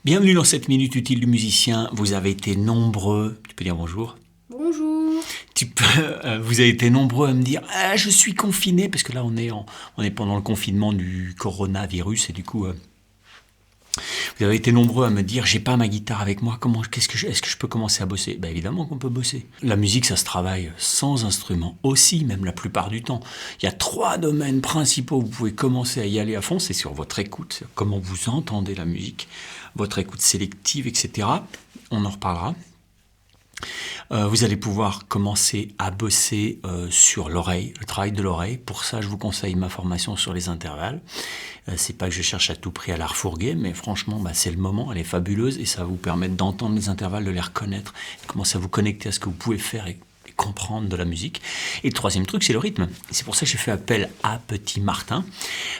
Bienvenue dans cette minute utile du musicien. Vous avez été nombreux. Tu peux dire bonjour? Bonjour. Vous avez été nombreux à me dire je suis confiné parce que là on est pendant le confinement du coronavirus et du coup vous avez été nombreux à me dire j'ai pas ma guitare avec moi. Est-ce que je peux commencer à bosser? Ben évidemment qu'on peut bosser. La musique ça se travaille sans instrument aussi, même la plupart du temps. Il y a 3 domaines principaux où vous pouvez commencer à y aller à fond. C'est sur votre écoute, sur comment vous entendez la musique, votre écoute sélective, etc. On en reparlera. Vous allez pouvoir commencer à bosser sur l'oreille, le travail de l'oreille. Pour ça, je vous conseille ma formation sur les intervalles. C'est pas que je cherche à tout prix à la refourguer, mais franchement, c'est le moment, elle est fabuleuse et ça va vous permettre d'entendre les intervalles, de les reconnaître, de commencer à vous connecter à ce que vous pouvez faire et comprendre de la musique. Et le troisième truc, c'est le rythme. C'est pour ça que j'ai fait appel à Petit Martin,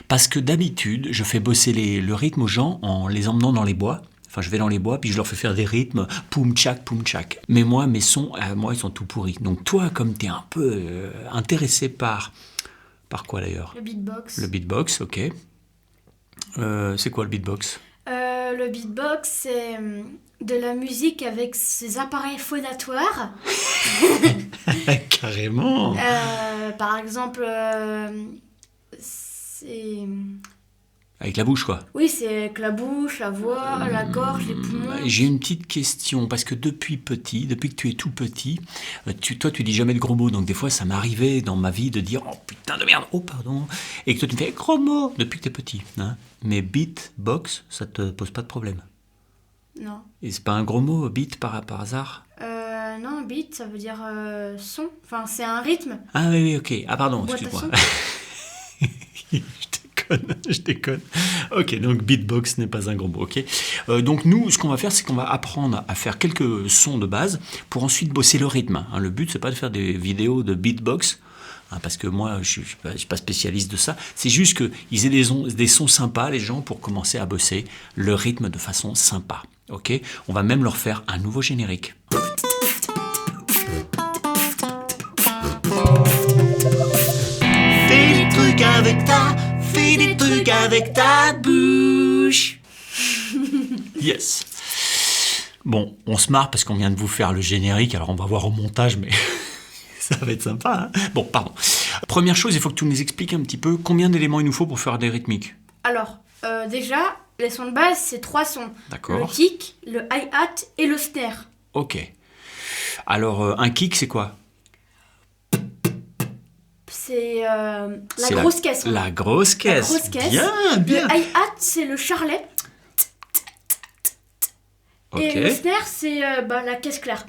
parce que d'habitude, je fais bosser le rythme aux gens en les emmenant dans les bois. Enfin, je vais dans les bois, puis je leur fais faire des rythmes, poum tchak, poum tchak. Mais moi, mes sons, moi, ils sont tout pourris. Donc toi, comme tu es un peu intéressé par quoi d'ailleurs? Le beatbox. Le beatbox, ok. C'est quoi le beatbox? Le beatbox, c'est de la musique avec ses appareils phonatoires. Carrément. Par exemple, c'est... Avec la bouche, quoi. Oui, c'est avec la bouche, la voix, la gorge, les poumons. J'ai une petite question, parce que depuis que tu es tout petit, toi tu dis jamais de gros mots, donc des fois ça m'arrivait dans ma vie de dire oh putain de merde, oh pardon, et que toi tu me fais gros mots depuis que tu es petit. Hein. Mais beatbox, ça te pose pas de problème. Non. Et c'est pas un gros mot, beat par hasard? Non, beat, ça veut dire son. Enfin, c'est un rythme. Ah oui, ok. Ah pardon, Boîte à excuse-moi. Je déconne. Ok, donc beatbox n'est pas un gros mot, ok. Donc nous, ce qu'on va faire, c'est qu'on va apprendre à faire quelques sons de base pour ensuite bosser le rythme. Hein, le but, c'est pas de faire des vidéos de beatbox, hein, parce que moi, je suis pas spécialiste de ça. C'est juste qu'ils aient des sons sympas, les gens, pour commencer à bosser le rythme de façon sympa. Ok. On va même leur faire un nouveau générique. Fais des trucs avec fais des trucs avec ta bouche. Yes. Bon, on se marre parce qu'on vient de vous faire le générique, alors on va voir au montage, mais ça va être sympa. Hein. Bon, pardon. Première chose, il faut que tu nous expliques un petit peu combien d'éléments il nous faut pour faire des rythmiques. Alors, déjà, les sons de base, c'est 3 sons. D'accord. Le kick, le hi-hat et le snare. Ok. Alors, un kick, c'est quoi? C'est grosse caisse. La grosse caisse. La grosse caisse. Bien. Le hi-hat, c'est le charlet. Ok. Et le snare, c'est la caisse claire.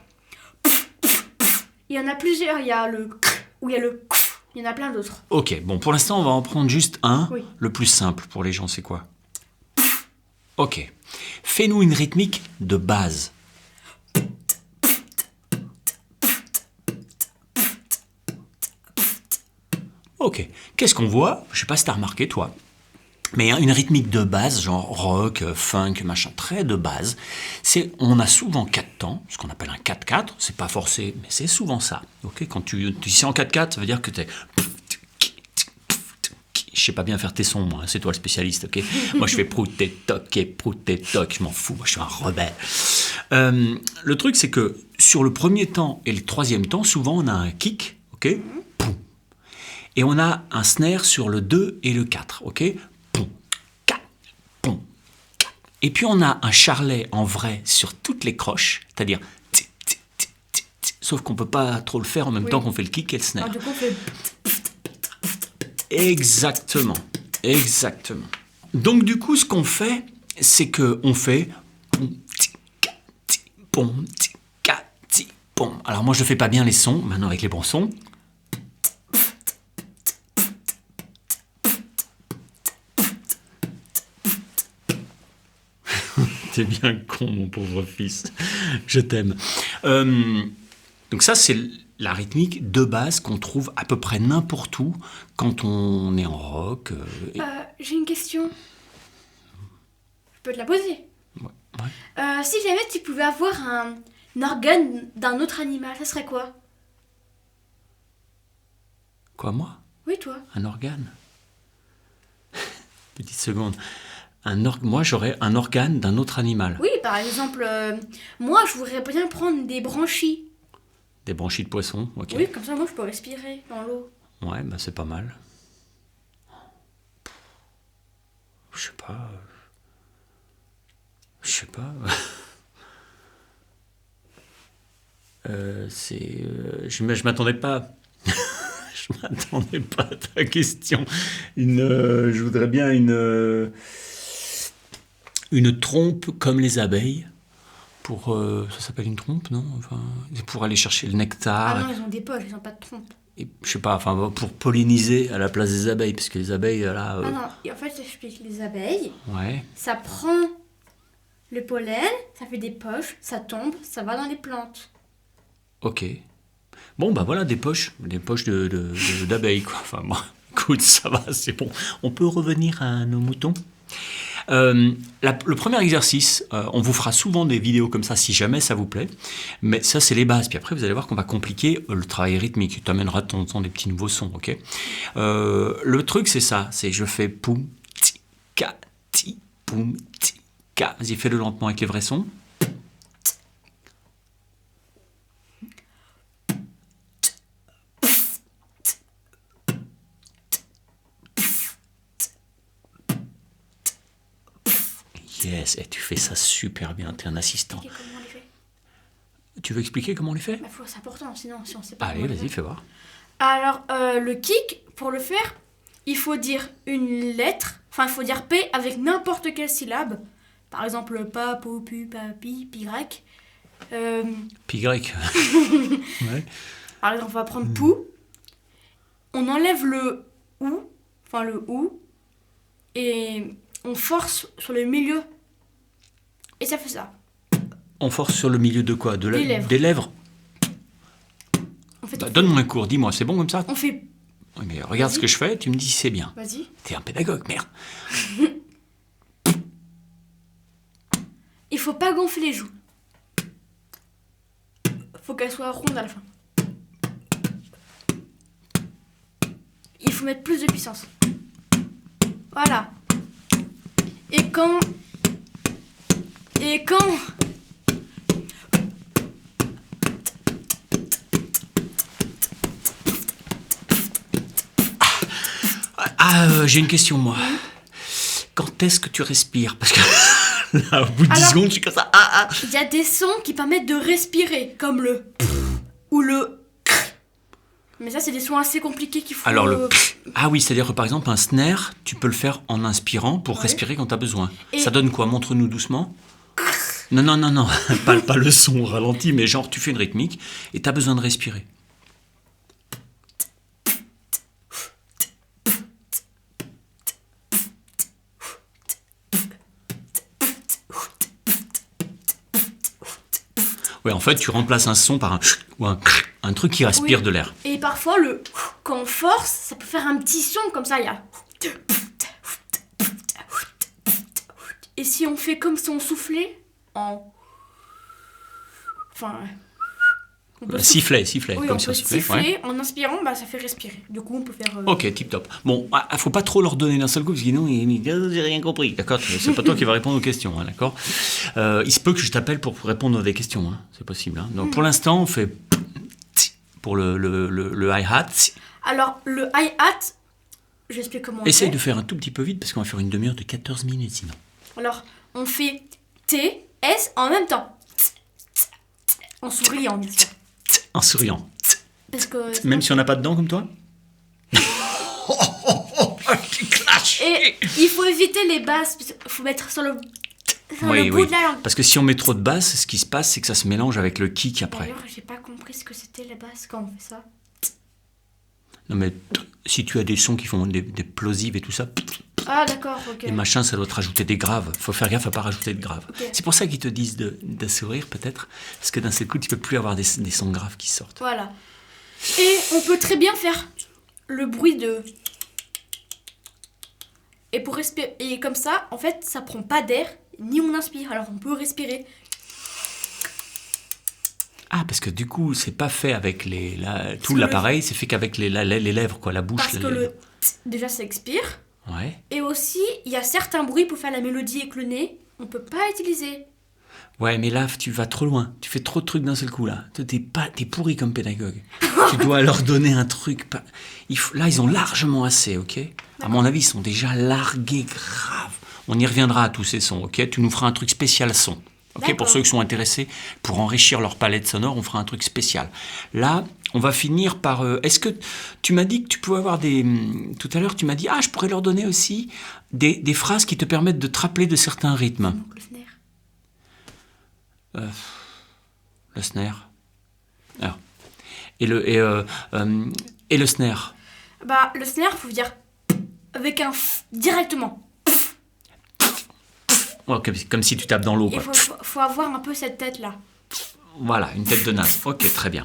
Il y en a plusieurs. Il y a le ou il y a le. Il y en a plein d'autres. Ok, bon, pour l'instant, on va en prendre juste un. Oui. Le plus simple pour les gens, c'est quoi? Ok. Fais-nous une rythmique de base. Ok. Qu'est-ce qu'on voit? Je sais pas si t'as remarqué, toi. Mais une rythmique de base, genre rock, funk, machin, très de base, on a souvent 4 temps, ce qu'on appelle un 4-4, c'est pas forcé, mais c'est souvent ça. Ok, quand tu sais en 4-4, ça veut dire que t'es... Je sais pas bien faire tes sons, moi, c'est toi le spécialiste, ok? Moi, je fais prout et toc et prout et toc, je m'en fous, moi, je suis un rebelle. Le truc, c'est que sur le premier temps et le troisième temps, souvent, on a un kick, ok? Poum. Et on a un snare sur le 2 et le 4, ok? Et puis on a un charlet en vrai sur toutes les croches, c'est-à-dire sauf qu'on peut pas trop le faire en même temps qu'on fait le kick et le snare. Alors, du coup, on fait... Exactement. Donc du coup, ce qu'on fait, c'est que on fait pom. Alors moi, je fais pas bien les sons. Maintenant, avec les bons sons. T'es bien con, mon pauvre fils. Je t'aime. Donc ça, c'est la rythmique de base qu'on trouve à peu près n'importe où quand on est en rock. J'ai une question. Je peux te la poser? Ouais. Si jamais tu pouvais avoir un organe d'un autre animal, ça serait quoi? Quoi, moi? Oui, toi. Un organe? Petite seconde. Moi, j'aurais un organe d'un autre animal. Oui, par exemple, moi, je voudrais bien prendre des branchies. Des branchies de poisson, ok. Oui, comme ça, moi, je peux respirer dans l'eau. Ouais, bah c'est pas mal. Je sais pas. Je sais pas. Je m'attendais pas. Je m'attendais pas à ta question. Je voudrais bien une trompe comme les abeilles. Ça s'appelle une trompe, non? Enfin, pour aller chercher le nectar. Ah non, ils ont des poches, ils ont pas de trompe. Et, je sais pas, enfin, pour polliniser à la place des abeilles, parce que les abeilles, là... Ah non, et en fait, j'explique, les abeilles, Ouais. ça prend le pollen, ça fait des poches, ça tombe, ça va dans les plantes. Ok. Bon, bah voilà, des poches d'abeilles, quoi. Enfin, bon, écoute, ça va, c'est bon. On peut revenir à nos moutons. Le premier exercice, on vous fera souvent des vidéos comme ça si jamais ça vous plaît, mais ça c'est les bases, puis après vous allez voir qu'on va compliquer le travail rythmique, tu t'amèneras de temps en temps des petits nouveaux sons, ok. Le truc c'est ça, c'est je fais poum, ti, ka, ti, poum, ti, ka. Vas-y, fais-le lentement avec les vrais sons. Yes, et tu fais ça super bien, t'es un assistant. Et comment on les fait? Tu veux expliquer comment on les fait? Bah, c'est important, sinon, si on sait pas. Allez, vas-y, fais voir. Alors, le kick, pour le faire, il faut dire une lettre, enfin, il faut dire P avec n'importe quelle syllabe. Par exemple, pa, po, pu, pa, pi, pi, grec. Pi grec. Ouais. Par exemple, on va prendre pou. On enlève le ou, enfin le ou, et on force sur le milieu. Et ça fait ça. On force sur le milieu de quoi? Des lèvres. Des lèvres. En fait, Donne-moi un cours, dis-moi, c'est bon comme ça? on fait. Oui, mais regarde Vas-y. ce que je fais, tu me dis si c'est bien. Vas-y. T'es un pédagogue, merde. Il faut pas gonfler les joues. Faut qu'elles soient rondes à la fin. Il faut mettre plus de puissance. Voilà. Et quand... J'ai une question, moi. Quand est-ce que tu respires? Parce que là, au bout de 10 Alors- secondes, je suis comme ça. il y a des sons qui permettent de respirer, comme le ou le. Mais ça, c'est des sons assez compliqués qu'il faut. Alors, Ah oui, c'est-à-dire que par exemple, un snare, tu peux le faire en inspirant pour Ouais. respirer quand t'as besoin. Et- Ça donne quoi? Montre-nous doucement. Non. pas le son au ralenti, mais genre, tu fais une rythmique et t'as besoin de respirer. Ouais, en fait, tu remplaces un son par un truc qui respire Oui. de l'air. Et parfois, quand on force, ça peut faire un petit son comme ça. Il y a. Et si on fait comme si on soufflait en. Enfin. On peut Sifflet, Oui, comme on si peut on sifflait. siffler Ouais. en inspirant, bah ça fait respirer. Du coup, on peut faire. Ok, tip top. Bon, faut pas trop leur donner d'un seul coup, parce que sinon, ils disent, j'ai rien compris. D'accord? C'est pas toi qui va répondre aux questions, hein, d'accord? Il se peut que je t'appelle pour répondre à des questions, hein. C'est possible. Hein. Donc, pour l'instant, on fait pour le hi-hat. Alors, le hi-hat, j'explique comment on Essaye fait. de faire un tout petit peu vite, parce qu'on va faire une demi-heure de 14 minutes, sinon. Alors, on fait T, S en même temps. En souriant, bien sûr. En souriant. Parce que. Même si on n'a pas de dents comme toi? Tu clashes. Et il faut éviter les basses, parce qu'il faut mettre sur le bout de la langue. Parce que si on met trop de basses, ce qui se passe, c'est que ça se mélange avec le kick après. D'ailleurs, j'ai pas compris ce que c'était les basses quand on fait ça. Non mais si tu as des sons qui font des plosives et tout ça, Ah, d'accord, ok. et machin, ça doit te rajouter des graves. Faut faire gaffe à pas rajouter de graves. Ok. C'est pour ça qu'ils te disent de sourire peut-être, parce que d'un seul coup, tu peux plus avoir des sons graves qui sortent. Voilà. Et on peut très bien faire le bruit de. Et pour respirer. Et comme ça, en fait, ça prend pas d'air, ni on inspire. Alors on peut respirer. Ah, parce que du coup, c'est pas fait avec tout que l'appareil, c'est fait qu'avec les lèvres, quoi, la bouche. Parce que déjà, ça expire. Ouais. Et aussi, il y a certains bruits pour faire la mélodie avec le nez, on peut pas utiliser. Ouais, mais là, tu vas trop loin. Tu fais trop de trucs d'un seul coup, là. T'es pourri comme pédagogue. Tu dois leur donner un truc. Là, ils ont largement assez, ok? À mon avis, ils sont déjà largués grave. On y reviendra à tous ces sons, ok? Tu nous feras un truc spécial son. Ok, pour D'accord. ceux qui sont intéressés, pour enrichir leur palette sonore, on fera un truc spécial. Là, on va finir par... est-ce que tu m'as dit que tu pouvais avoir des... Tout à l'heure, tu m'as dit, je pourrais leur donner aussi des phrases qui te permettent de te rappeler de certains rythmes. Donc, le snare. Le snare. Alors. Et le snare. Bah, le snare, faut dire avec un f directement. Oh, comme si tu tapes dans l'eau, Il quoi. faut avoir un peu cette tête-là. Voilà, une tête de naze. Ok, très bien.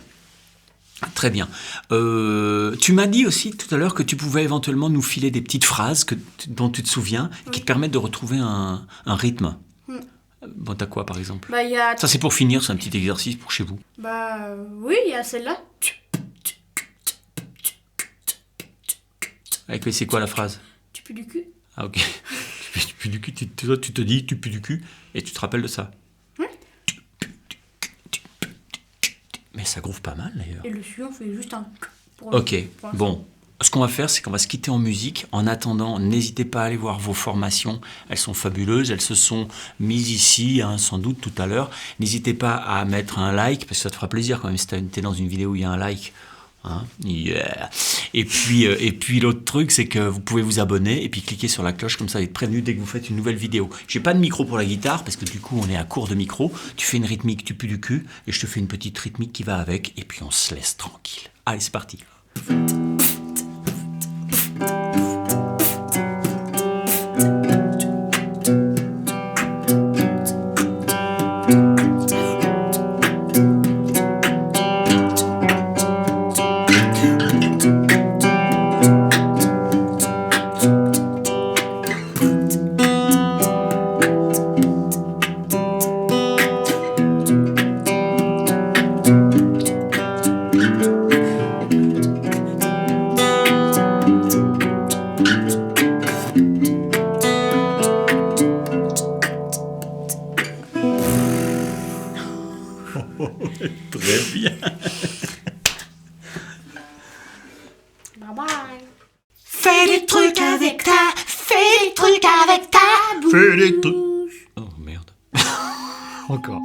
Très bien. Tu m'as dit aussi tout à l'heure que tu pouvais éventuellement nous filer des petites phrases dont tu te souviens, qui te permettent de retrouver un rythme. Bon, t'as quoi, par exemple? Bah, il y a... Ça, c'est pour finir, c'est un petit exercice pour chez vous. Bah, oui, il y a celle-là. Avec c'est quoi la phrase? Tu pues du cul. Ah, ok. Tu pues du cul, toi, tu te dis tu pues du cul, et tu te rappelles de ça. Mais ça groove pas mal, d'ailleurs. Et le suivant, on fait juste un... Ok, bon. Ce qu'on va faire, c'est qu'on va se quitter en musique. En attendant, n'hésitez pas à aller voir vos formations. Elles sont fabuleuses. Elles se sont mises ici, sans doute, tout à l'heure. N'hésitez pas à mettre un like, parce que ça te fera plaisir quand même si t'es dans une vidéo où il y a un like. Hein, yeah. Et puis l'autre truc, c'est que vous pouvez vous abonner et puis cliquer sur la cloche, comme ça vous êtes prévenu dès que vous faites une nouvelle vidéo. J'ai pas de micro pour la guitare, parce que du coup on est à court de micro. Tu fais une rythmique, tu pues du cul, et je te fais une petite rythmique qui va avec, et puis on se laisse tranquille. Allez, c'est parti. Très bien. Bye bye. Fais des trucs avec ta bouche. Fais des trucs. Oh merde. Encore.